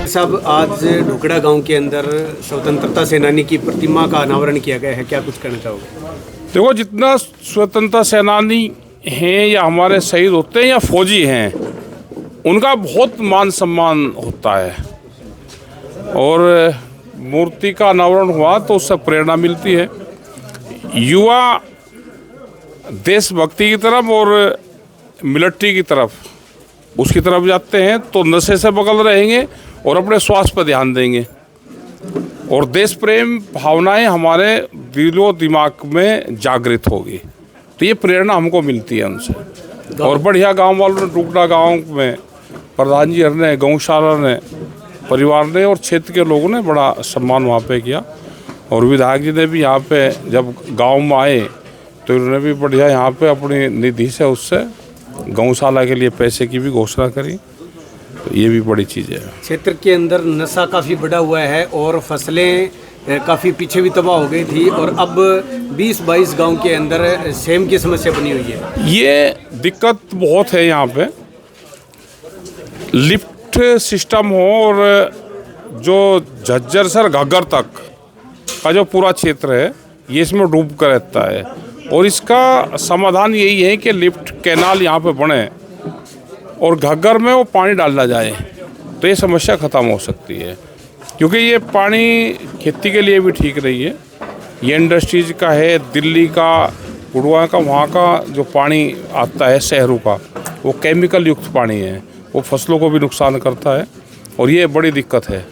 साहब, आज ढोकड़ा गांव के अंदर स्वतंत्रता सेनानी की प्रतिमा का अनावरण किया गया है, क्या कुछ कहना चाहोगे? देखो, जितना स्वतंत्रता सेनानी हैं या हमारे शहीद होते हैं या फौजी हैं, उनका बहुत मान सम्मान होता है। और मूर्ति का अनावरण हुआ तो उससे प्रेरणा मिलती है। युवा देशभक्ति की तरफ और मिलिट्री की तरफ उसकी तरफ जाते हैं तो नशे से बगल रहेंगे और अपने स्वास्थ्य पर ध्यान देंगे और देश प्रेम भावनाएं हमारे दिलो दिमाग में जागृत होगी। तो ये प्रेरणा हमको मिलती है उनसे। और बढ़िया गांव वालों ने, टुकड़ा गांव में प्रधान जी ने, गौशाला ने, परिवार ने और क्षेत्र के लोगों ने बड़ा सम्मान वहाँ पे किया। और विधायक जी ने भी यहाँ पे जब गांव में आए तो उन्होंने भी बढ़िया यहाँ पे अपनी निधि से उससे गौशाला के लिए पैसे की भी घोषणा करी। तो ये भी बड़ी चीज़ है। क्षेत्र के अंदर नशा काफ़ी बढ़ा हुआ है और फसलें काफ़ी पीछे भी तबाह हो गई थी और अब 20-22 गांव के अंदर सेम की समस्या बनी हुई है। ये दिक्कत बहुत है यहाँ पे। लिफ्ट सिस्टम हो और जो झज्जर से घग्गर तक का जो पूरा क्षेत्र है ये इसमें डूब कर रहता है और इसका समाधान यही है कि लिफ्ट कैनाल यहाँ पे बने और घग्गर में वो पानी डाला जाए तो ये समस्या ख़त्म हो सकती है। क्योंकि ये पानी खेती के लिए भी ठीक नहीं है। ये इंडस्ट्रीज का है, दिल्ली का, गुड़वा का, वहाँ का जो पानी आता है शहरों का, वो केमिकल युक्त पानी है, वो फसलों को भी नुकसान करता है और ये बड़ी दिक्कत है।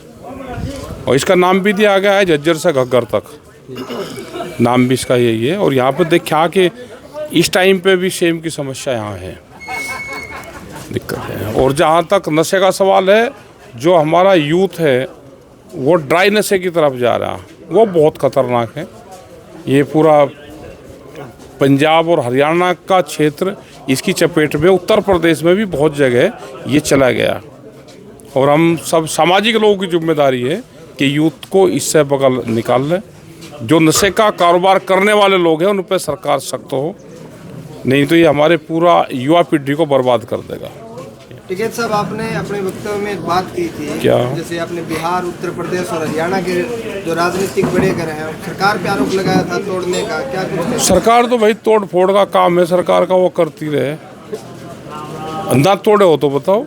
और इसका नाम भी दिया गया है झज्जर से घग्गर तक, नाम भी इसका यही है। और यहाँ पर देखा कि इस टाइम पे भी सेम की समस्या यहाँ है, दिक्कत है। और जहाँ तक नशे का सवाल है, जो हमारा यूथ है वो ड्राई नशे की तरफ जा रहा है, वो बहुत ख़तरनाक है। ये पूरा पंजाब और हरियाणा का क्षेत्र इसकी चपेट में, उत्तर प्रदेश में भी बहुत जगह ये चला गया। और हम सब सामाजिक लोगों की जिम्मेदारी है कि यूथ को इससे बगल निकाल लें। जो नशे का कारोबार करने वाले लोग हैं उन पर सरकार सख्त हो, नहीं तो ये हमारे पूरा युवा पीढ़ी को बर्बाद कर देगा। टिकैत साहब, आपने अपने वक्तव्य में एक बात की थी, क्या? जैसे आपने बिहार, उत्तर प्रदेश और हरियाणा के जो राजनीतिक बड़े घर हैं सरकार पे आरोप लगाया था तोड़ने का, क्या कुछ? सरकार तो भाई तोड़ फोड़ का काम है सरकार का, वो करती रहे। ना तोड़े हो तो बताओ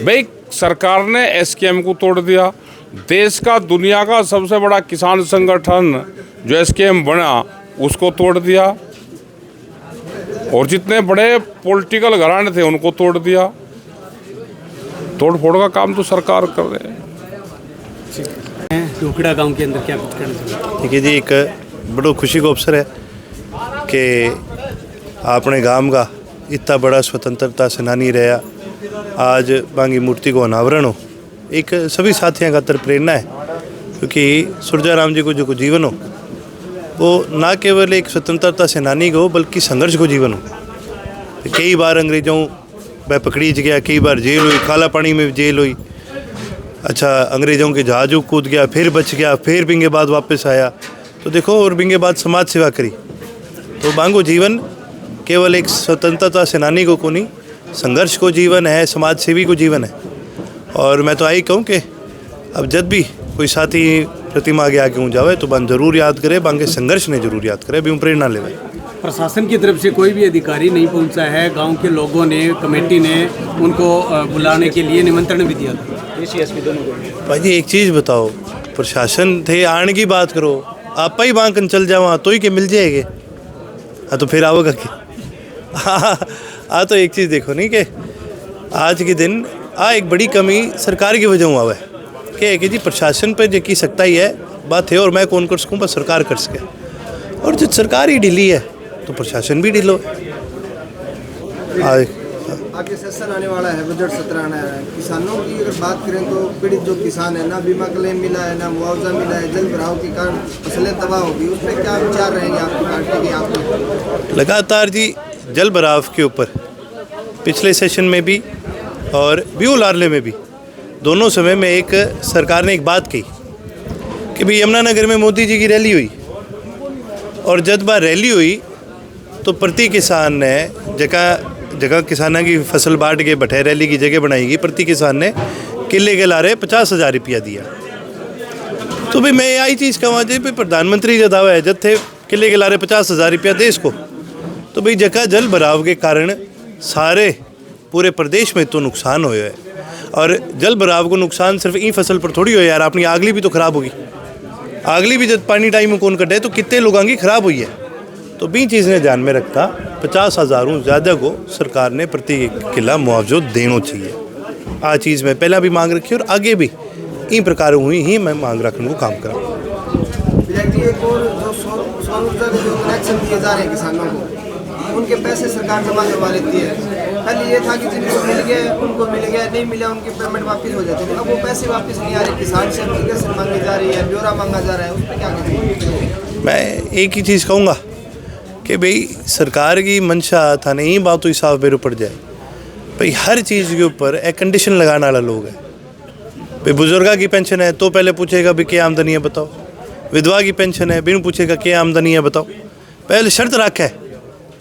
भाई। सरकार ने एसकेएम को तोड़ दिया। देश का, दुनिया का सबसे बड़ा किसान संगठन जो एसकेएम बना उसको तोड़ दिया और जितने बड़े पॉलिटिकल घराने थे उनको तोड़ दिया। तोड़ फोड़ का काम तो सरकार कर रहे हैं। ढोकड़ा गांव के अंदर क्या कुछ कहना चाहिए? देखिए जी, एक बड़ो खुशी का अवसर है कि अपने गांव का इतना बड़ा स्वतंत्रता सेनानी रहा, आज बांगी मूर्ति को अनावरण हो। एक सभी साथियों का तर प्रेरणा है, क्योंकि सुरजाराम जी को जो जीवन हो वो ना केवल एक स्वतंत्रता सेनानी को बल्कि संघर्ष को जीवन हो। कई बार अंग्रेजों वह पकड़ी गया, कई बार जेल हुई, काला पानी में जेल हुई। अच्छा, अंग्रेज़ों के जहाज़ों कूद गया, फिर बच गया, फिर बिंगे बाद वापस आया। तो देखो, और बिंगे बाद समाज सेवा करी। तो बांगो जीवन केवल एक स्वतंत्रता सेनानी को नहीं, संघर्ष को जीवन है, समाज सेवी को जीवन है। और मैं तो आई कहूँ कि अब जब भी कोई साथी प्रतिमा आगे आगे जावे तो बन जरूर याद करे, बांगे संघर्ष ने जरूर याद करे, भी प्रेरणा ले। प्रशासन की तरफ से कोई भी अधिकारी नहीं पहुंचा है, गांव के लोगों ने, कमेटी ने उनको बुलाने के लिए निमंत्रण भी दिया था। एसपी दोनों को। भाई एक चीज़ बताओ, प्रशासन थे आने की बात करो, आप ही बांकन चल जाओ तो ही के मिल जाएंगे। हाँ तो फिर आओगे कि हाँ तो एक चीज़ देखो नहीं कि आज के दिन एक बड़ी कमी सरकार की वजह हुआ है कि जी प्रशासन पर जो की सकता ही है बात है, और मैं कौन कर सकूँ, बस सरकार कर सके। और जब सरकार ही ढीली है तो प्रशासन भी ढीलो। आगे सेशन आने वाला है, बजट सत्र आना है। किसानों की अगर बात करें तो पीड़ित जो किसान है, ना बीमा क्लेम मिला है, ना मुआवजा मिला है, जल भराव के कारण फसलें तबाह होगी, उसमें क्या विचार रहेंगे आपकी पार्टी के? आप लगातार जी जल भराव के ऊपर पिछले सेशन में भी और ब्यू लार्ले में भी दोनों समय में एक सरकार ने एक बात कही कि भाई यमुनानगर में मोदी जी की रैली हुई, और जब बार रैली हुई तो प्रति किसान ने जगह जगह किसाना की फसल बांट के बैठे रैली की जगह बनाई गई। प्रति किसान ने किले के लारे 50,000 रुपया दिया। तो भाई मैं यही चीज़ कहूँ जी भाई प्रधानमंत्री जो दावा है जब थे किले के लारे 50,000 रुपया दे इसको, तो भाई जगह जल भराव के कारण सारे पूरे प्रदेश में तो नुकसान होया है। और जल भराव को नुकसान सिर्फ ई फसल पर थोड़ी हो यार, अपनी आगली भी तो खराब होगी। आगली भी जब पानी टाइम में कौन कटे तो कितने लोगों की खराब हुई है। तो भी चीज़ ने ध्यान में रखता 50,000 ज़्यादा को सरकार ने प्रति किला मुआवजा देना चाहिए। आ चीज़ में पहला भी मांग रखी और आगे भी इन प्रकार हुई ही मैं मांग रखने को काम करा। एक और जो सौर ऊर्जा के जो कनेक्शन दिए जा रहे हैं किसानों को, उनके पैसे सरकार जमा करवा लेती है। पहले ये था कि जिनको मिल गया उनको मिल गया, नहीं मिला उनकी पेमेंट वापस हो जाती थी। अब वो पैसे वापस नहीं आ रहे, किसान से एप्लीकेशन मांगी जा रही है, ब्यौरा मांगा जा रहा है, उस पर क्या करेंगे? मैं एक ही चीज़ कहूँगा कि भाई सरकार की मंशा था नहीं बात तो साफ बेरो पड़ जाए। भाई हर चीज़ के ऊपर एक कंडीशन लगाने वाला लोग है। भाई बुजुर्गा की पेंशन है तो पहले पूछेगा भाई क्या आमदनी है बताओ, विधवा की पेंशन है बिन पूछेगा क्या आमदनी है बताओ। पहले शर्त रखा है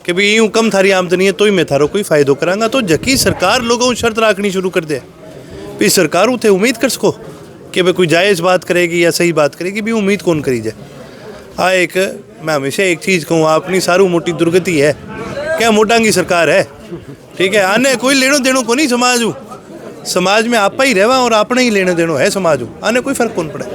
कि भाई यूँ कम थारी आमदनी है तो ही मैं थारो कोई फ़ायदो करांगा। तो जकी सरकार लोगों को शर्त रखनी शुरू कर दे, भाई सरकार उसे उम्मीद कर सको कि भाई कोई जायज़ बात करेगी या सही बात करेगी, भी उम्मीद कौन करी जाए। एक मैं हमेशा एक चीज़ कहूँ, अपनी सारू मोटी दुर्गति है क्या मोटांगी सरकार है, ठीक है। आने कोई लेनो देनो को नहीं समाज में आपा ही रहवा और अपने ही लेने देनो है समाज, आने कोई फर्क कौन पड़े।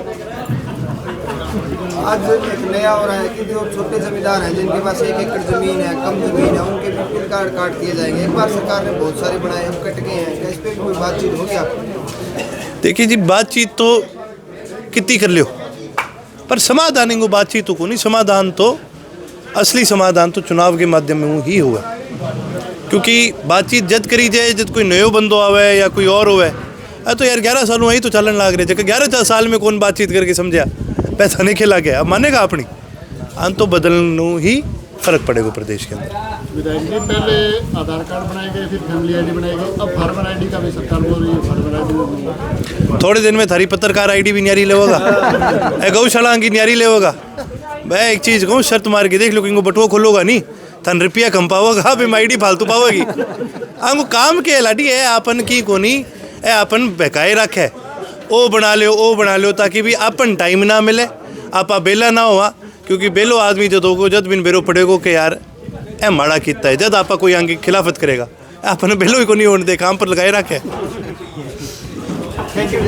आज एक नया हो रहा है कि जो छोटे जमींदार हैं जिनके पास 1 एकड़ जमीन है, कम जमीन है, उनके भी बिल कार्ड काट दिए जाएंगे। एक बार सरकार ने बहुत सारे बनाए, हम कट गए हैं, क्या इस पर कोई बातचीत होगी आपको? देखिए जी बातचीत तो कितनी कर लियो पर समाधान को बातचीत तो को नहीं। समाधान तो असली समाधान तो चुनाव के माध्यम में ही होगा, क्योंकि बातचीत जद करी जाए जब कोई नयो बंदो आवे या कोई और होवे। तो यार 11 साल वही तो चलन लग रहे, जगह 11 साल में कौन बातचीत करके समझा पैसा नहीं खिला गया। अब मानेगा अपनी अंत तो बदलने ही फर्क पड़ेगा प्रदेश के अंदर। विधायक जी पहले आधार कार्ड बनाए गए, फिर फैमिली आईडी बनाई गई, अब फार्मर आईडी का भी सरकार बोल रही है फार्मर आईडी। थोड़े दिन में थारी पत्रकार आईडी भी न्यारी लेगा, गौशाला की न्यारी लेगा। मैं एक चीज़ कहूँ, शर्त मार के देख लो, कि बटुआ खोलोगा नहीं थन रुपया कम पाओगा, भी आईडी फालतू पाओगी। हमको काम के लाडी है अपन की कोनी है, अपन बहकाए रखे ओ बना लो ताकि भी अपन टाइम ना मिले, आपा बेला ना हुआ। क्योंकि बेलो आदमी जद होगो जद बिन बेरो पड़ेगो कि यार ए माड़ा किता है, जद आपा कोई आगे खिलाफत करेगा अपन बेलो ही को नहीं होने दे, काम पर लगाए रखे। Thank you.